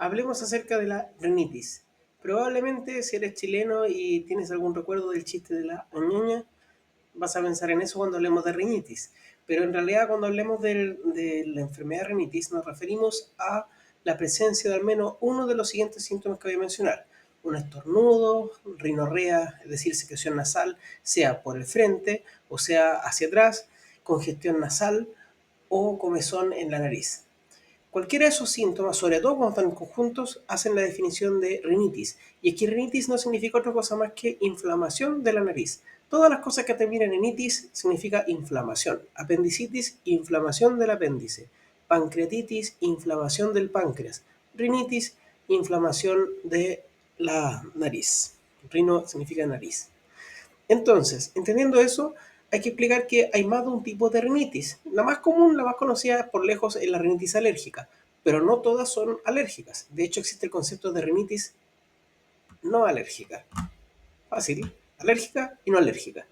Hablemos acerca de la rinitis. Probablemente si eres chileno y tienes algún recuerdo del chiste de la ñoña, vas a pensar en eso cuando hablemos de rinitis. Pero en realidad cuando hablemos de la enfermedad de rinitis nos referimos a la presencia de al menos uno de los siguientes síntomas que voy a mencionar. Un estornudo, rinorrea, es decir, secreción nasal, sea por el frente o sea hacia atrás, congestión nasal o comezón en la nariz. Cualquiera de esos síntomas, sobre todo cuando están conjuntos, hacen la definición de rinitis. Y es que rinitis no significa otra cosa más que inflamación de la nariz. Todas las cosas que terminan en itis significa inflamación. Apendicitis, inflamación del apéndice. Pancreatitis, inflamación del páncreas. Rinitis, inflamación de la nariz. Rino significa nariz. Entonces, entendiendo eso, hay que explicar que hay más de un tipo de rinitis. La más común, la más conocida por lejos es la rinitis alérgica, pero no todas son alérgicas. De hecho, existe el concepto de rinitis no alérgica. Fácil, alérgica y no alérgica.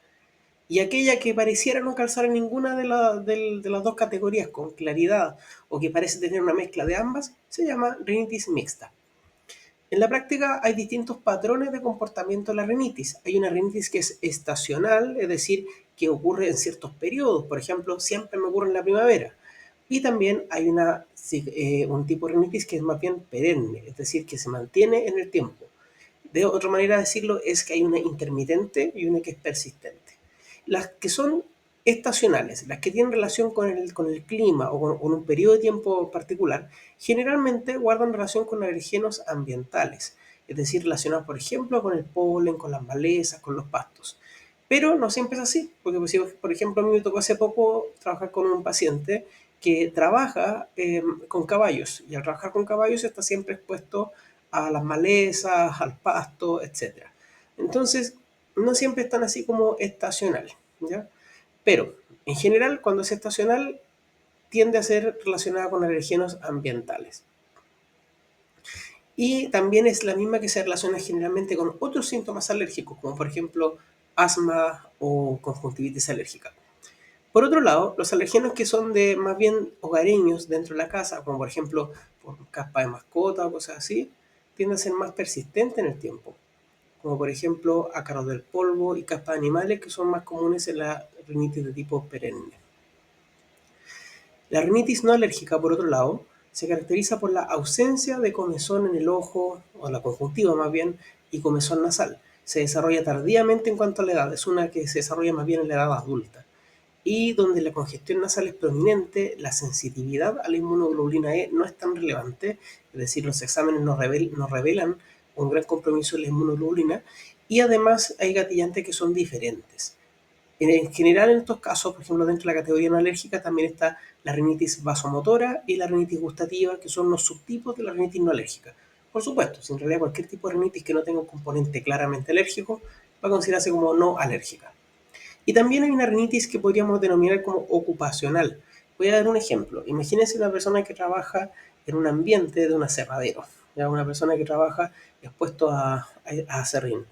Y aquella que pareciera no calzar en ninguna de las dos categorías con claridad o que parece tener una mezcla de ambas, se llama rinitis mixta. En la práctica hay distintos patrones de comportamiento de la rinitis. Hay una rinitis que es estacional, es decir, que ocurre en ciertos periodos. Por ejemplo, siempre me ocurre en la primavera. Y también hay un tipo de rinitis que es más bien perenne, es decir, que se mantiene en el tiempo. De otra manera de decirlo es que hay una intermitente y una que es persistente. Las que son estacionales, las que tienen relación con el clima o con un periodo de tiempo particular, generalmente guardan relación con alergenos ambientales, es decir, relacionados, por ejemplo, con el polen, con las malezas, con los pastos. Pero no siempre es así, porque pues, por ejemplo, a mí me tocó hace poco trabajar con un paciente que trabaja con caballos, y al trabajar con caballos está siempre expuesto a las malezas, al pasto, etc. Entonces, no siempre están así como estacional, ¿ya? Pero, en general, cuando es estacional, tiende a ser relacionada con alergenos ambientales. Y también es la misma que se relaciona generalmente con otros síntomas alérgicos, como por ejemplo asma o conjuntivitis alérgica. Por otro lado, los alergenos que son de más bien hogareños dentro de la casa, como por ejemplo por caspa de mascota o cosas así, tienden a ser más persistentes en el tiempo, como por ejemplo ácaros del polvo y caspas de animales que son más comunes en la rinitis de tipo perenne. La rinitis no alérgica, por otro lado, se caracteriza por la ausencia de comezón en el ojo, o la conjuntiva más bien, y comezón nasal. Se desarrolla tardíamente en cuanto a la edad, es una que se desarrolla más bien en la edad adulta. Y donde la congestión nasal es prominente, la sensitividad a la inmunoglobulina E no es tan relevante, es decir, los exámenes no revelan un gran compromiso de la inmunoglobulina, y además hay gatillantes que son diferentes. En general, en estos casos, por ejemplo, dentro de la categoría no alérgica también está la rinitis vasomotora y la rinitis gustativa, que son los subtipos de la rinitis no alérgica. Por supuesto, si en realidad cualquier tipo de rinitis que no tenga un componente claramente alérgico va a considerarse como no alérgica. Y también hay una rinitis que podríamos denominar como ocupacional. Voy a dar un ejemplo. Imagínense una persona que trabaja en un ambiente de un aserradero, ¿ya? Una persona que trabaja expuesto a aserrín.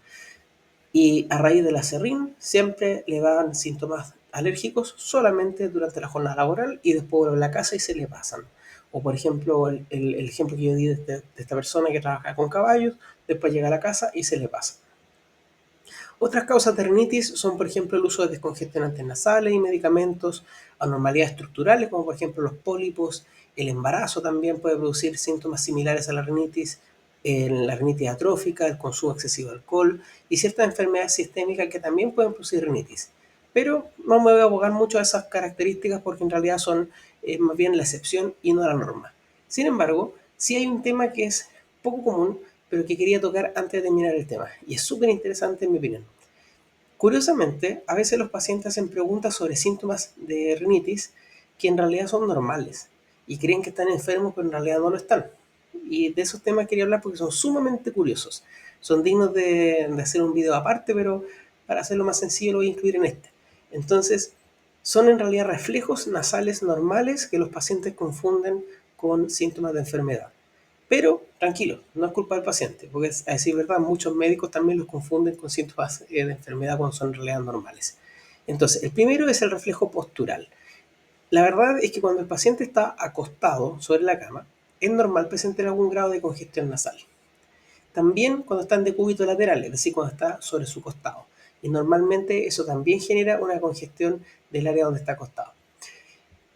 Y a raíz del aserrín siempre le dan síntomas alérgicos solamente durante la jornada laboral y después vuelve a la casa y se le pasan. O por ejemplo, el ejemplo que yo di de esta persona que trabaja con caballos, después llega a la casa y se le pasa. Otras causas de rinitis son, por ejemplo, el uso de descongestionantes nasales y medicamentos, anormalidades estructurales, como por ejemplo los pólipos, el embarazo también puede producir síntomas similares a la rinitis atrófica, el consumo excesivo de alcohol y ciertas enfermedades sistémicas que también pueden producir rinitis. Pero no me voy a abogar mucho a esas características porque en realidad son más bien la excepción y no la norma. Sin embargo, sí hay un tema que es poco común, pero que quería tocar antes de terminar el tema, y es súper interesante en mi opinión. Curiosamente, a veces los pacientes hacen preguntas sobre síntomas de rinitis que en realidad son normales y creen que están enfermos, pero en realidad no lo están. Y de esos temas quería hablar porque son sumamente curiosos. Son dignos de hacer un video aparte, pero para hacerlo más sencillo lo voy a incluir en este. Entonces, son en realidad reflejos nasales normales que los pacientes confunden con síntomas de enfermedad. Pero tranquilo, no es culpa del paciente, porque a decir verdad, muchos médicos también los confunden con síntomas de enfermedad cuando son en realidad normales. Entonces, el primero es el reflejo postural. La verdad es que cuando el paciente está acostado sobre la cama, es normal presentar algún grado de congestión nasal. También cuando está en decúbito lateral, es decir, cuando está sobre su costado. Y normalmente eso también genera una congestión del área donde está acostado.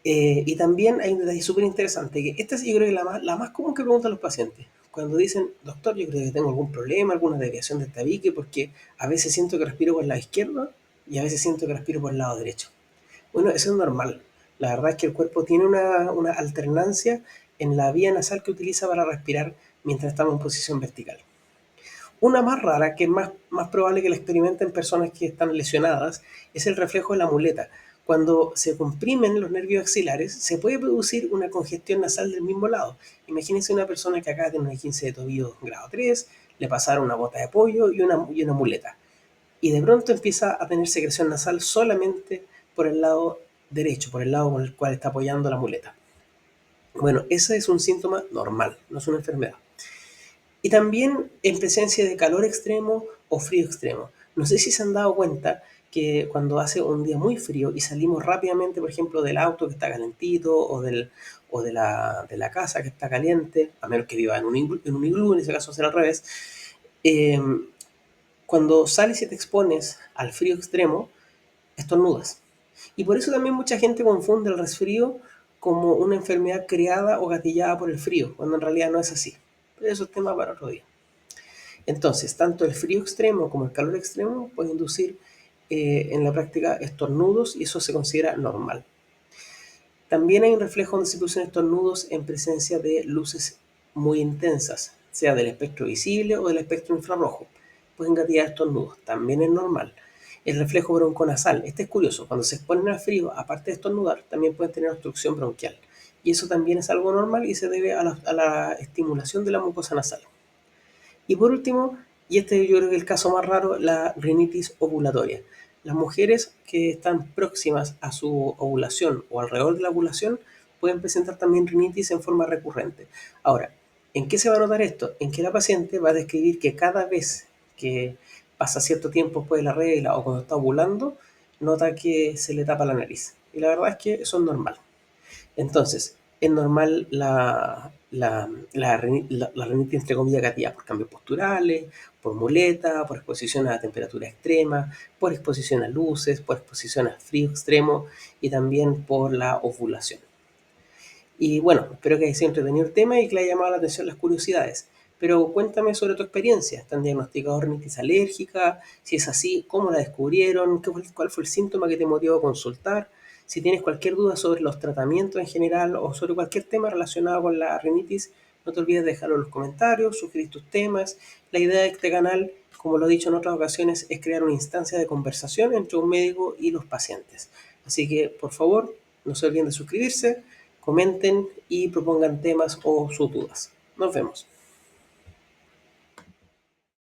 Y también hay un detalle súper interesante, que esta yo creo que es la más común que preguntan los pacientes. Cuando dicen, doctor, yo creo que tengo algún problema, alguna desviación del tabique, porque a veces siento que respiro por el lado izquierdo y a veces siento que respiro por el lado derecho. Bueno, eso es normal. La verdad es que el cuerpo tiene una alternancia en la vía nasal que utiliza para respirar mientras estamos en posición vertical. Una más rara, que es más probable que la experimenten personas que están lesionadas, es el reflejo de la muleta. Cuando se comprimen los nervios axilares, se puede producir una congestión nasal del mismo lado. Imagínense una persona que acá tiene una 15 de tobillo grado 3, le pasaron una bota de pollo y una muleta. Y de pronto empieza a tener secreción nasal solamente por el lado derecho, por el lado con el cual está apoyando la muleta. Bueno, ese es un síntoma normal, no es una enfermedad. Y también en presencia de calor extremo o frío extremo. No sé si se han dado cuenta que cuando hace un día muy frío y salimos rápidamente, por ejemplo, del auto que está calentito o de la casa que está caliente, a menos que viva en un iglú, en ese caso será al revés, eh, cuando sales y te expones al frío extremo, estornudas. Y por eso también mucha gente confunde el resfrío como una enfermedad creada o gatillada por el frío, cuando en realidad no es así. Pero eso es tema para otro día. Entonces, tanto el frío extremo como el calor extremo pueden inducir en la práctica estornudos y eso se considera normal. También hay un reflejo donde se producen estornudos en presencia de luces muy intensas, sea del espectro visible o del espectro infrarrojo. Pueden gatillar estornudos, también es normal. El reflejo bronconasal, este es curioso, cuando se exponen al frío, aparte de estornudar, también pueden tener obstrucción bronquial. Y eso también es algo normal y se debe a la estimulación de la mucosa nasal. Y por último, y este yo creo que es el caso más raro, la rinitis ovulatoria. Las mujeres que están próximas a su ovulación o alrededor de la ovulación pueden presentar también rinitis en forma recurrente. Ahora, ¿en qué se va a notar esto? En que la paciente va a describir que cada vez que pasa cierto tiempo después de la regla o cuando está ovulando, nota que se le tapa la nariz. Y la verdad es que eso es normal. Entonces, es normal la rinitis, entre comillas, gatillada por cambios posturales, por muleta, por exposición a temperatura extrema, por exposición a luces, por exposición a frío extremo y también por la ovulación. Y bueno, espero que haya sido entretenido el tema y que le haya llamado la atención las curiosidades. Pero cuéntame sobre tu experiencia. ¿Te han diagnosticado rinitis alérgica? Si es así, ¿cómo la descubrieron? ¿Cuál fue el síntoma que te motivó a consultar? Si tienes cualquier duda sobre los tratamientos en general o sobre cualquier tema relacionado con la rinitis, no te olvides de dejarlo en los comentarios, sugerir tus temas. La idea de este canal, como lo he dicho en otras ocasiones, es crear una instancia de conversación entre un médico y los pacientes. Así que, por favor, no se olviden de suscribirse, comenten y propongan temas o sus dudas. Nos vemos.